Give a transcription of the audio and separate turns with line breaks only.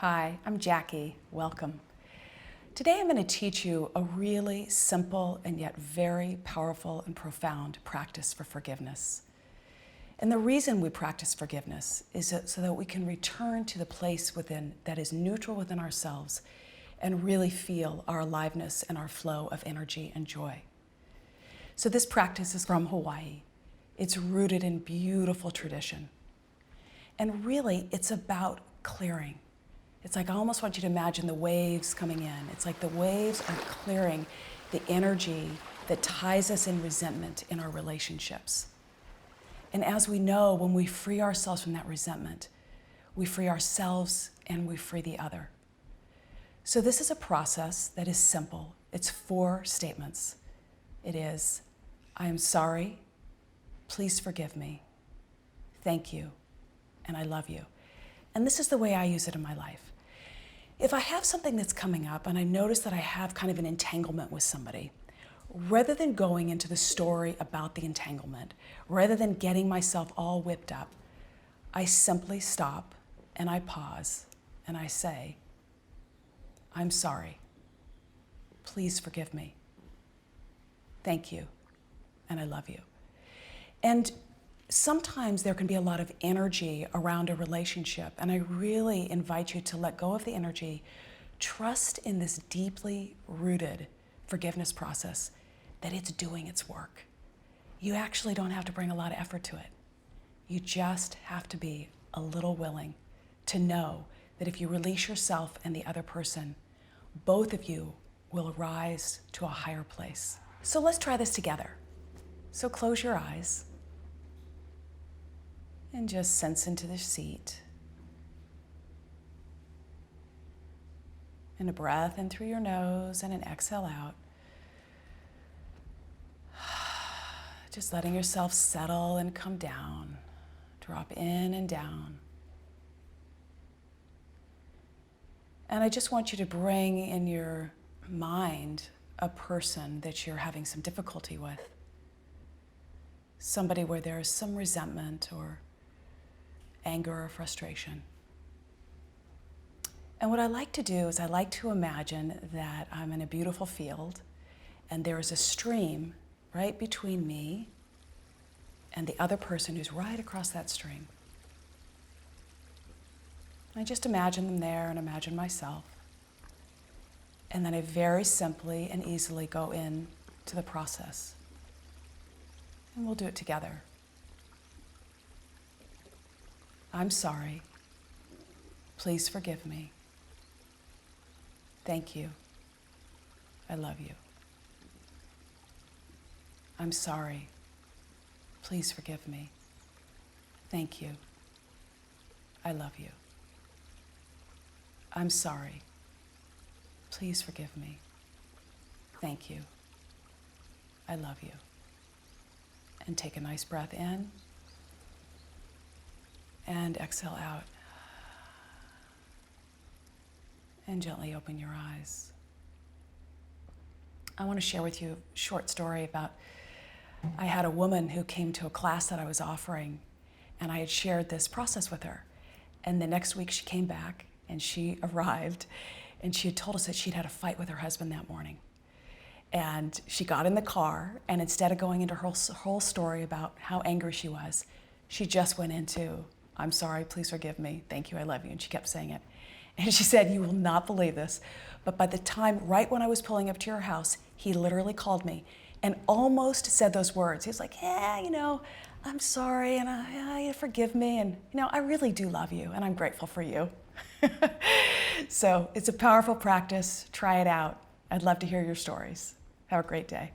Hi, I'm Jackie. Welcome. Today I'm going to teach you a really simple and yet very powerful and profound practice for forgiveness. And the reason we practice forgiveness is so that we can return to the place within that is neutral within ourselves and really feel our aliveness and our flow of energy and joy. So this practice is from Hawaii. It's rooted in beautiful tradition. And really, it's about clearing. It's like I almost want you to imagine the waves coming in. It's like the waves are clearing the energy that ties us in resentment in our relationships. And as we know, when we free ourselves from that resentment, we free ourselves and we free the other. So this is a process that is simple. It's 4 statements. It is, I am sorry, please forgive me, thank you, and I love you. And this is the way I use it in my life. If I have something that's coming up and I notice that I have kind of an entanglement with somebody, rather than going into the story about the entanglement, rather than getting myself all whipped up, I simply stop and I pause and I say, I'm sorry. Please forgive me. Thank you. And I love you. And sometimes there can be a lot of energy around a relationship, and I really invite you to let go of the energy, trust in this deeply rooted forgiveness process, that it's doing its work. You actually don't have to bring a lot of effort to it. You just have to be a little willing to know that if you release yourself and the other person, both of you will rise to a higher place. So let's try this together. So close your eyes. And just sense into the seat. And a breath in through your nose and an exhale out. Just letting yourself settle and come down. Drop in and down. And I just want you to bring in your mind a person that you're having some difficulty with. Somebody where there's some resentment or anger or frustration. And what I like to do is I like to imagine that I'm in a beautiful field and there is a stream right between me and the other person who's right across that stream. I just imagine them there and imagine myself. And then I very simply and easily go in to the process. And we'll do it together. I'm sorry. Please forgive me. Thank you. I love you. I'm sorry. Please forgive me. Thank you. I love you. I'm sorry. Please forgive me. Thank you. I love you. And take a nice breath in. And exhale out. And gently open your eyes. I want to share with you a short story about, I had a woman who came to a class that I was offering, and I had shared this process with her. And the next week she came back and she arrived and she had told us that she'd had a fight with her husband that morning. And she got in the car, and instead of going into her whole story about how angry she was, she just went into, I'm sorry, please forgive me, thank you, I love you. And she kept saying it. And she said, you will not believe this, but by the time, right when I was pulling up to your house, he literally called me and almost said those words. He was like, yeah, I'm sorry, and forgive me, and I really do love you, and I'm grateful for you. So it's a powerful practice. Try it out. I'd love to hear your stories. Have a great day.